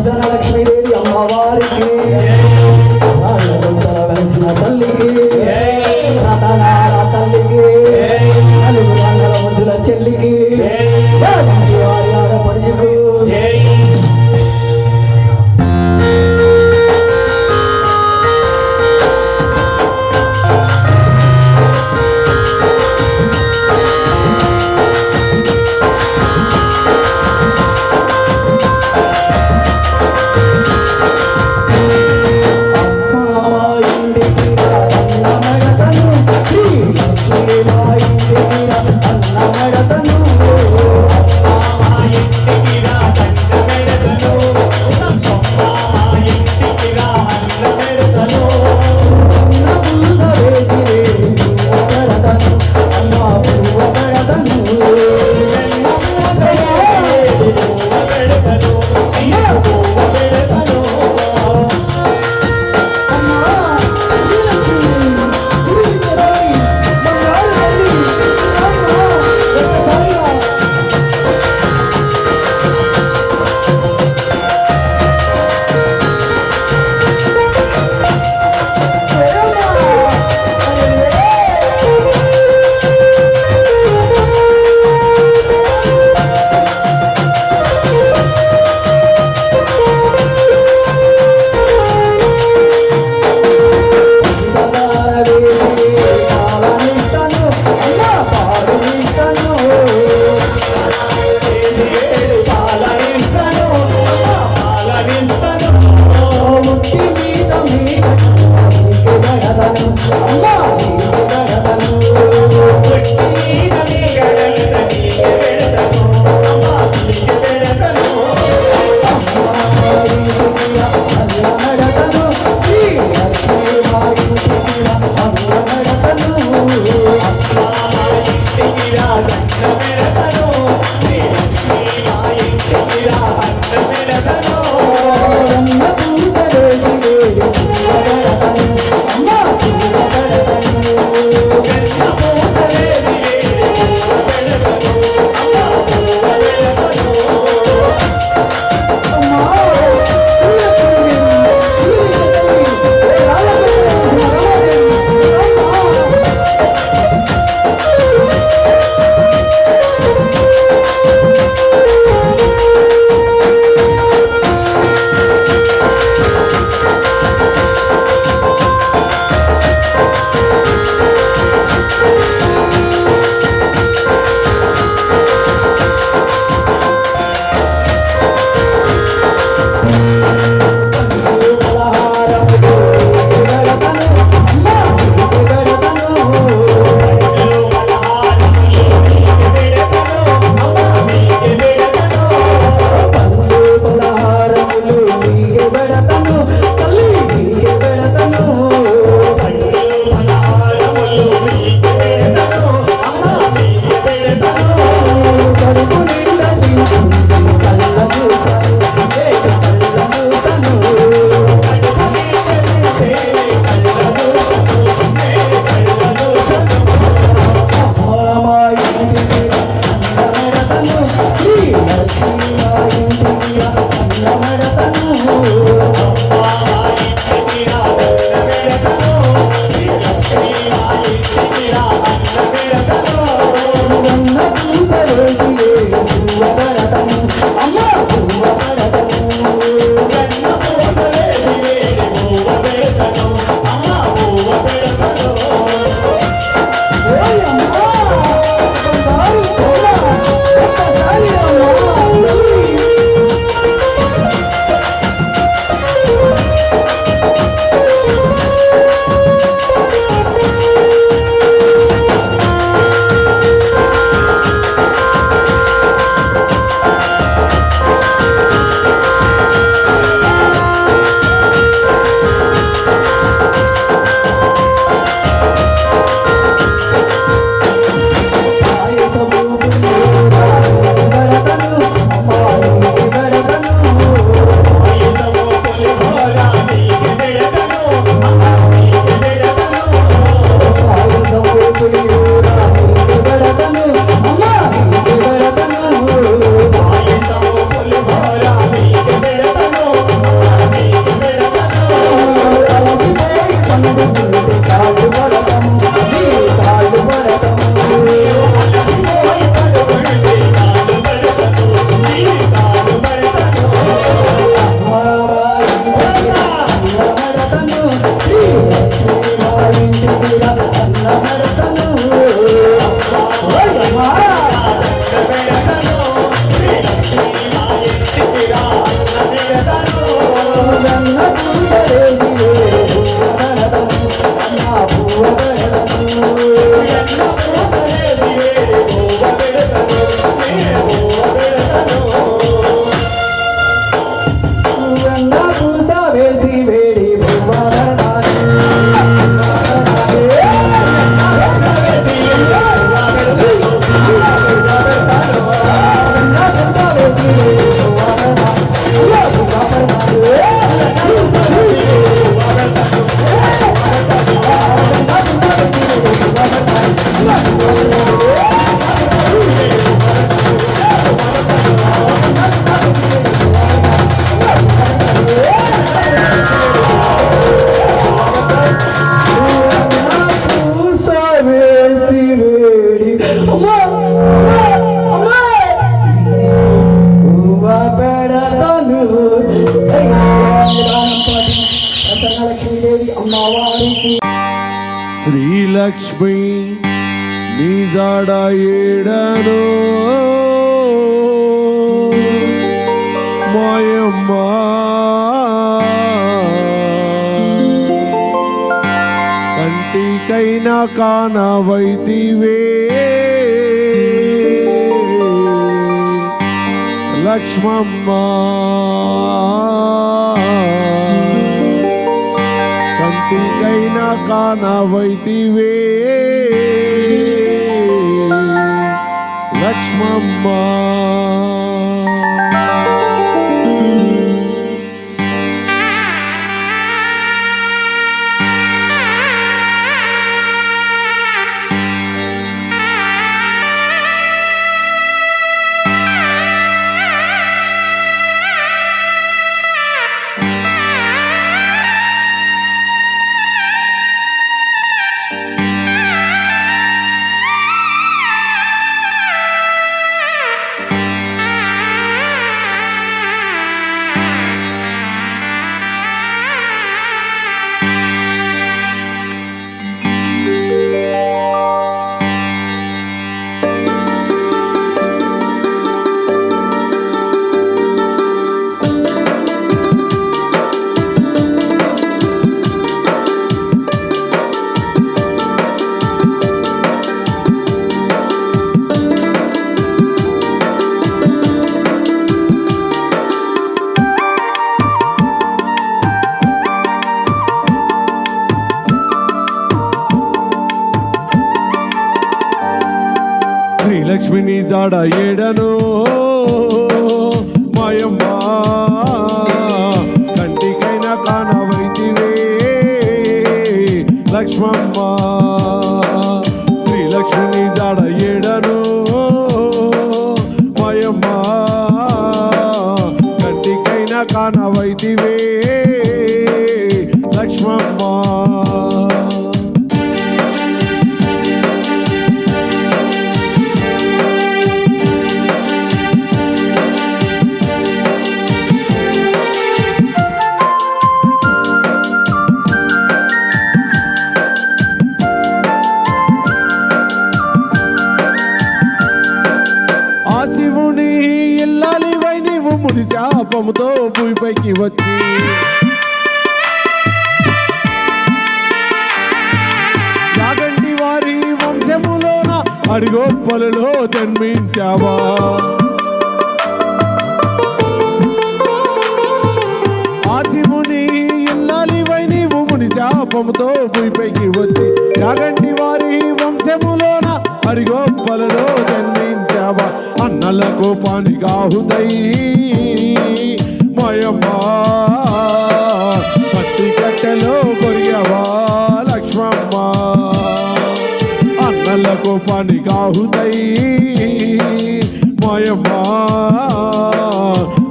సింహాసన లక్ష్మీదేవి అమ్మవారికి వెలిసిన తల్లికి రతనాల తల్లికి నలుగు రంగుల ముద్దుల చెల్లికి వారి ఆడపడుచుకు Thank you. చేస్తాను లక్ష్మీదేవి అమ్మవారికి శ్రీలక్ష్మి నీ జాడ ఏడను మాయమ్మ కంటికైనా కానవైతివే లక్ష్మమ్మ కంటికైనా కానవైతివే లక్ష్మమ్మ శ్రీలక్ష్మిని జాడ ఏడను మాయమ్మ కంటికైనా కానవైతివే లక్ష్మమ్మ శ్రీలక్ష్మిని జాడ ఏడను మాయమ్మ కంటికైనా కానవైతివే లక్ష్మమ్మ శాపముతో భూమిపైకి వచ్చి యాగంటి వారి వంశములోన అడిగొప్పలలో జన్మించావా ఆ శివుని ఇల్లాలివై నీవు ముని శాపముతో భూమిపైకి వచ్చి యాగంటి వారి వంశములోన అడిగొప్పలలో జన్మించావా అన్నల కోపానికి ఆహుతై మాయమ్మ పత్తి కట్టెలో కొరిగవా లక్ష్మమ్మ అన్నల కోపానికి ఆహుతై మాయమ్మ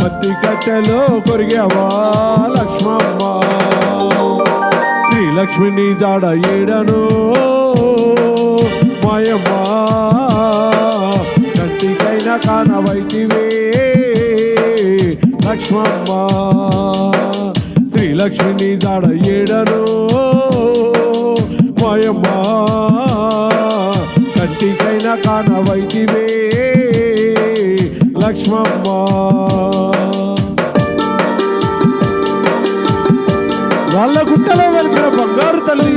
పత్తి కట్టెలో కొరిగవా లక్ష్మమ్మ శ్రీలక్ష్మిని జాడ ఏడను మాయమ్మ కంటికైనా కానవైతివే లక్ష్మమ్మ శ్రీలక్ష్మిని జాడ ఏడను మాయమ్మ కంటికైనా కానవైతివే లక్ష్మమ్మ వాళ్ళ గుట్టలో వెలిసిన బంగారు తల్లి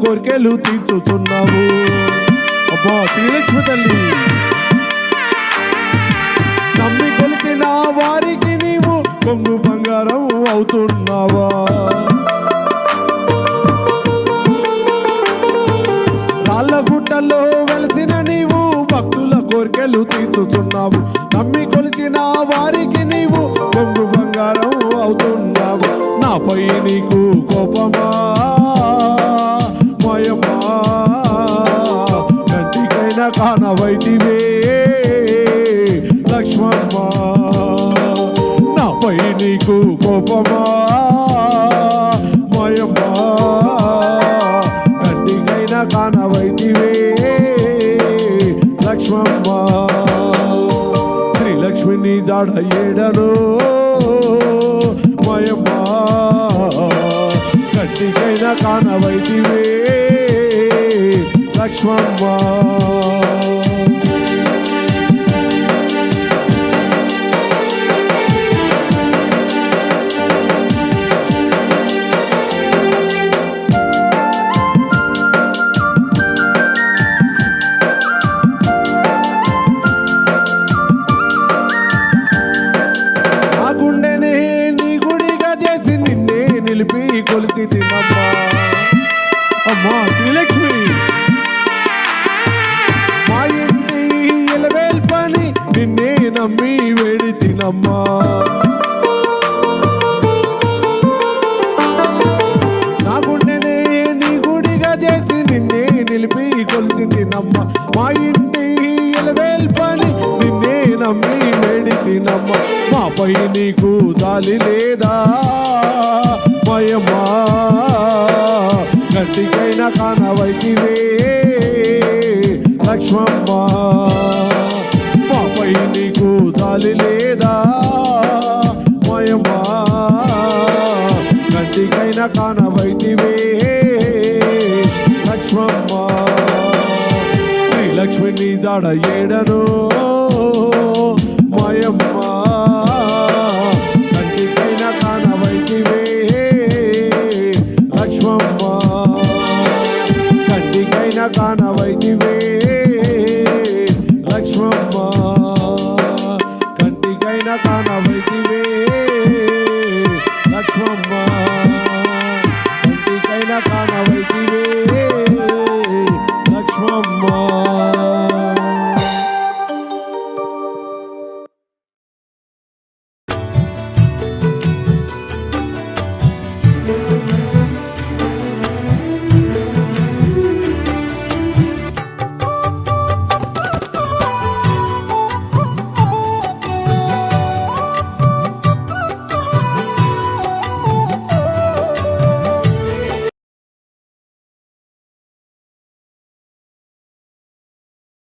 కోరికలు తీర్చుతున్నావు అబ్బా శ్రీలక్ష్మి తల్లి నమ్మి కొలిచిన వారికి నీవు కొంగు బంగారం అవుతున్నావా రాళ్ళ గుడిలో వెలసిన నీవు భక్తుల కోరికలు తీర్చుతున్నావు. నమ్మి కొలిచిన వారికి నీవు కొంగు బంగారం అవుతున్నావు. నాపై నీకు కోపమా మాయమ్మా, కంటికైనా కానవైతివే లక్ష్మమ్మ. నాపై నీకు కోపమా మాయమ్మా, కంటికైనా కానవైతివే లక్ష్మమ్మ. శ్రీలక్ష్మిని జాడ ఏడను మాయమ్మా, కంటికైనా కానవైతివే లక్ష్మమ్మ. ఆ గుండెనే నీ గుడిగా చేసి నిన్నే నిలిపి కొలిచి తినమ్మా. అమ్మా శ్రీలక్ష్మి, మా ఇంటి ఎలవేల్పని నిన్నే నమ్మి వేడి తినమ్మా. నా గుండెనే నీ గుడిగా చేసి నిన్నే నిలిపి కొలిచి తినమ్మా. మా ఇంటి ఎలవేల్పని నిన్నే నమ్మి వేడి తినమ్మా. మాపై నీకు దాలి లేదా మాయమ్మా, గట్టికైనా కానవైతివే లక్ష్మమ్మ. మాపై నీకు దాలి లేదా మాయమ్మా, గట్టికైనా కానవైతివే లక్ష్మమ్మ. శ్రీలక్ష్మిని జాడ ఏడను మాయమ్మా, కంటికైనా కానవైతివే లక్ష్మమ్మ, కంటికైనా కానవైతివే